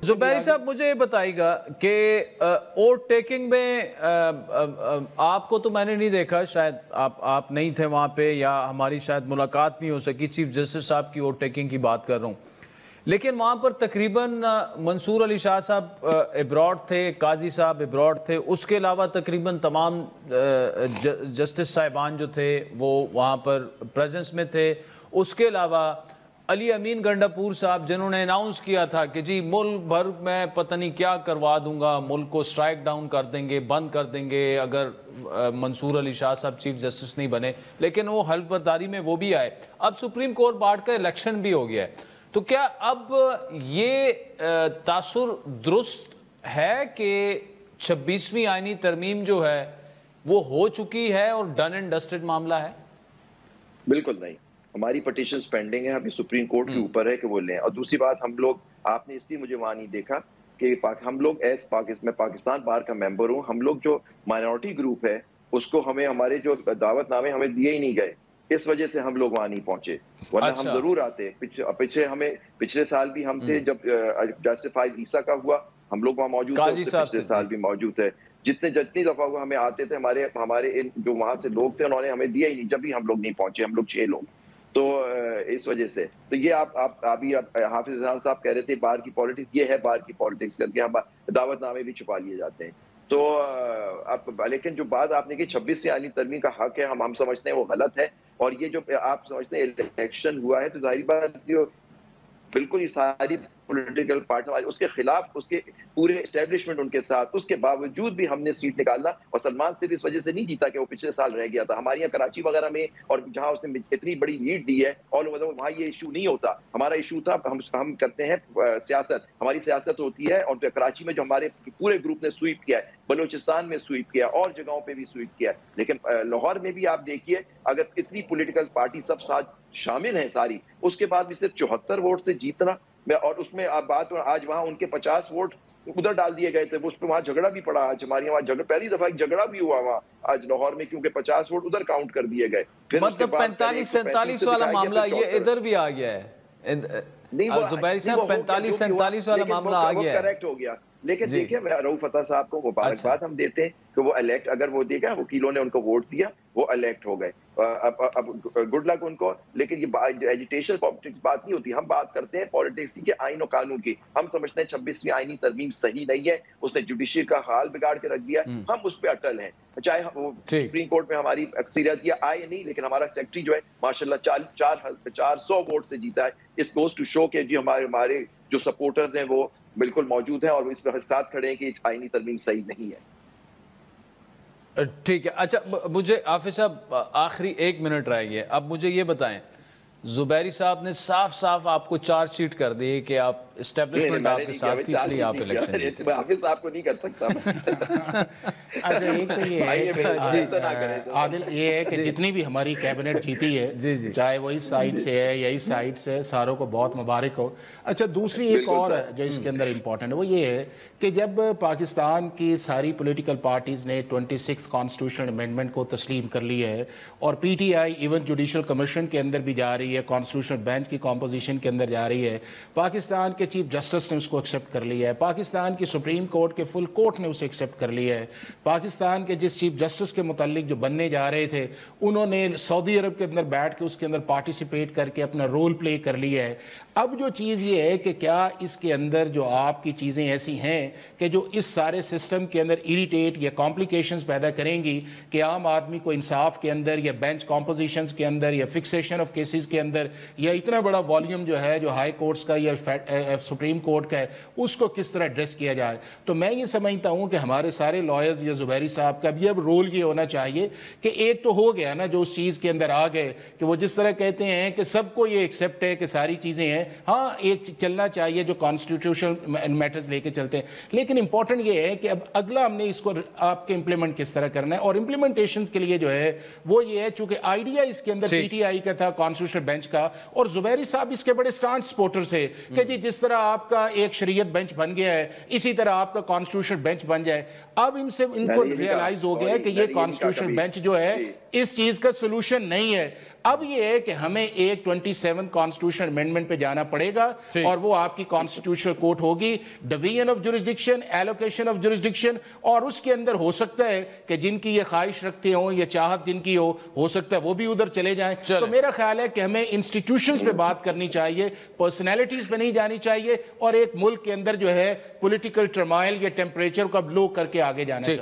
زبیری صاحب مجھے یہ بتائیے گا کہ ووٹ ٹیکنگ میں آپ کو تو میں نے نہیں دیکھا، شاید آپ نہیں تھے وہاں پہ یا ہماری شاید ملاقات نہیں ہو سکی، چیف جسٹس صاحب کی ووٹ ٹیکنگ کی بات کر رہا ہوں، لیکن وہاں پر تقریباً منصور علی شاہ صاحب ابراڈ تھے، قاضی صاحب ابراڈ تھے، اس کے علاوہ تقریباً تمام جسٹس صاحبان جو تھے وہ وہاں پر پریزنس میں تھے۔ اس کے علاوہ علی امین گنڈاپور صاحب جنہوں نے اناؤنس کیا تھا کہ جی ملک بھر میں پتہ نہیں کیا کروا دوں گا، ملک کو سٹرائک ڈاؤن کر دیں گے، بند کر دیں گے اگر منصور علی شاہ صاحب چیف جسٹس نہیں بنے، لیکن وہ حلف برداری میں وہ بھی آئے۔ اب سپریم کورٹ بارڈ کا الیکشن بھی ہو گیا ہے، تو کیا اب یہ تاثر درست ہے کہ 26ویں آئینی ترمیم جو ہے وہ ہو چکی ہے اور ڈن اینڈ ڈسٹڈ معاملہ ہے؟ بالکل نہیں، ہماری پٹیشنز پینڈنگ ہیں، ابھی سپریم کورٹ کے اوپر ہے کہ وہ لیں۔ اور دوسری بات، ہم لوگ، آپ نے اس لیے مجھے وہاں نہیں دیکھا کہ ہم لوگ میں پاکستان بار کا ممبر ہوں، ہم لوگ جو مائنورٹی گروپ ہے اس کو ہمارے جو دعوت نامے ہمیں دیے ہی نہیں گئے، اس وجہ سے ہم لوگ وہاں نہیں پہنچے، ورنہ ہم ضرور آتے۔ پچھلے سال بھی ہم تھے جب جسٹس فائز عیسیٰ کا ہوا، ہم لوگ وہاں موجود تھے، پچھلے سال بھی موجود تھے، جتنی دفعہ ہوا ہمیں آتے تھے، ہمارے جو وہاں سے لوگ تھے انہوں نے ہمیں دیا ہی نہیں، جب بھی ہم لوگ نہیں پہنچے، ہم لوگ 6 لوگ، تو اس وجہ سے تو یہ آپ ابھی حافظ اذہان صاحب کہہ رہے تھے بار کی پالیٹکس، یہ ہے بار کی پالیٹکس کر کے ہم دعوت نامے بھی چھپا لیے جاتے ہیں۔ تو لیکن جو بات آپ نے کہ 26ویں آئینی ترمیم کا حق ہے، ہم سمجھتے ہیں وہ غلط ہے، اور یہ جو آپ سمجھتے ہیں الیکشن ہوا ہے تو ظاہری بات بالکل یہ ساری پولیٹیکل پارٹی اس کے خلاف، اس کے پورے اسٹیبلشمنٹ ان کے ساتھ، اس کے باوجود بھی ہم نے سیٹ نکالنا، اور سلمان صرف اس وجہ سے نہیں جیتا کہ وہ پچھلے سال رہ گیا تھا، ہمارے یہاں کراچی وغیرہ میں اور جہاں اس نے اتنی بڑی لیڈ دی ہے آل اوور وہاں یہ ایشو نہیں ہوتا، ہمارا ایشو تھا ہم کرتے ہیں سیاست، ہماری سیاست ہوتی ہے، اور کراچی میں جو ہمارے پورے گروپ نے سویپ کیا ہے، بلوچستان میں سویپ کیا، اور جگہوں پہ بھی سویپ کیا ہے، لیکن لاہور میں بھی آپ دیکھیے اگر اتنی پولیٹیکل پارٹی سب ساتھ شامل ہیں ساری، اس کے بعد بھی صرف 74 ووٹ سے جیتنا، اور اس میں بات آج وہاں ان کے 50 ووٹ ادھر ڈال دیے گئے تھے، اس پہ وہاں جھگڑا بھی پڑا، آج ہمارے وہاں جھگڑا، پہلی دفعہ ایک جھگڑا بھی ہوا وہاں آج لاہور میں، کیونکہ 50 ووٹ ادھر کاؤنٹ کر دیے گئے، مطلب 45-47 والا معاملہ یہ ادھر بھی آ گیا ہے، زبیری صاحب 45-47 والا معاملہ آ گیا ہے، کریکٹ ہو گیا۔ لیکن دیکھیں رؤف فتح صاحب کو مبارکباد ہم دیتے ہیں کہ وہ الیکٹ، اگر وہ دیکھا وکیلوں نے ان کو ووٹ دیا، وہ الیکٹ ہو گئے، اب گڈ لک ان کو، لیکن یہ ایجیٹیشن پالیٹکس بات نہیں ہوتی، ہم بات کرتے ہیں پالیٹکس کی کہ آئین و قانون کی، ہم سمجھتے ہیں 26ویں آئینی ترمیم صحیح نہیں ہے، اس نے جوڈیشری کا حال بگاڑ کے رکھ دیا، ہم اس پہ اٹل ہیں، چاہے سپریم کورٹ میں ہماری اکثریت یہ آئے نہیں، لیکن ہمارا سیکرٹری جو ہے ماشاءاللہ 400 ووٹ سے جیتا ہے، اس گوز ٹو شو کہ جی ہمارے جو سپورٹرز ہیں وہ بالکل موجود ہیں اور اس پہ ساتھ کھڑے ہیں کہ آئینی ترمیم صحیح نہیں ہے۔ ٹھیک ہے، اچھا مجھے حافظ صاحب آخری 1 منٹ رہ گیا، اب مجھے یہ بتائیں، زبیری صاحب نے صاف صاف آپ کو چارج شیٹ کر دی کہ آپ اسٹیبلشمنٹ آپ کے ساتھ تھی، اس لیے آپ الیکشن جیتے، حافظ صاحب کو نہیں کر سکتا۔ اچھا ایک تو یہ ہے کہ عادل، یہ ہے کہ جتنی بھی ہماری کیبنٹ جیتی ہے، چاہے وہ اس سائڈ سے ہے یا اس سائڈ سے، ساروں کو بہت مبارک ہو۔ اچھا دوسری ایک اور جو اس کے اندر امپورٹنٹ ہے وہ یہ ہے کہ جب پاکستان کی ساری پولیٹیکل پارٹیز نے 26 کانسٹیٹیوشن امینڈمنٹ کو تسلیم کر لی ہے، اور P T I even judicial commission کے اندر بھی جا رہی ہے، کانسٹیٹیوشنل بینچ کی کمپوزیشن کے اندر جا رہی ہے، پاکستان کے چیف جسٹس نے اس کو ایکسیپٹ کر لیا ہے، پاکستان کی سپریم کورٹ کے فل کورٹ نے اسے ایکسیپٹ کر لیا ہے، پاکستان کے جس چیف جسٹس کے متعلق جو بننے جا رہے تھے انہوں نے سعودی عرب کے اندر بیٹھ کے اس کے اندر پارٹیسپیٹ کر کے اپنا رول پلے کر لیا ہے۔ اب جو چیز یہ ہے کہ کیا اس کے اندر جو آپ کی چیزیں ایسی ہیں کہ جو اس سارے سسٹم کے اندر اریٹیٹ یا کمپلیکیشنز پیدا کریں گی کہ عام آدمی کو انصاف کے اندر یا بینچ کمپوزیشنز کے اندر یا فکسیشن آف کیسز کے اندر یا اتنا بڑا والیوم جو ہے جو ہائی کورٹس کا یا سپریم کورٹ کا ہے اس کو کس طرح ایڈریس کیا جائے؟ تو میں یہ سمجھتا ہوں کہ ہمارے سارے لائرز یا زبیری صاحب کا بھی اب رول یہ ہونا چاہیے کہ ایک تو ہو گیا نا جو اس چیز کے اندر آ گئے کہ وہ جس طرح کہتے ہیں کہ سب کو یہ ایکسیپٹ ہے کہ ساری چیزیں ہیں، ہاں ایک چلنا چاہیے جو کانسٹیٹیوشنل میٹرز لے کے چلتے ہیں، لیکن امپورٹنٹ یہ ہے کہ اب اگلا ہم نے اس کو آپ کے امپلیمنٹ کس طرح کرنا ہے، اور امپلیمنٹیشن کے لیے جو ہے وہ یہ ہے چونکہ آئیڈیا اس کے اندر پی ٹی آئی کا تھا، کانسٹیٹیوشنل بینچ کا, اور زبیری صاحب اس کے بڑے سٹانچ سپورٹر تھے کہ جی جس طرح آپ کا ایک شریعت بینچ بن گیا ہے اسی طرح آپ کا کانسٹیٹیوشن بینچ بن جائے. اب ان کو ریئلائز ہو گیا ہے کہ یہ کانسٹیٹیوشن بینچ جو ہے اس چیز کا سولوشن نہیں ہے. اب یہ ہے کہ ہمیں ایک 27 کانسٹیٹیوشن امینڈمنٹ پہ جانا پڑے گا, اور وہ آپ کی کانسٹیٹیوشنل کورٹ ہوگی, division of jurisdiction, allocation of jurisdiction, اور اس کے اندر ہو سکتا ہے کہ جن کی یہ خواہش رکھتے ہوں, یہ چاہت جن کی ہو سکتا ہے وہ بھی ادھر چلے جائیں. تو میرا خیال ہے کہ ہمیں انسٹیٹیوشنز پہ بات کرنی چاہیے, پرسنالٹیز پہ نہیں جانی چاہیے, اور ایک ملک کے اندر جو ہے پولیٹیکل ٹرمائل یا ٹیمپریچر کو اب لو کر کے آگے جانا چاہیے.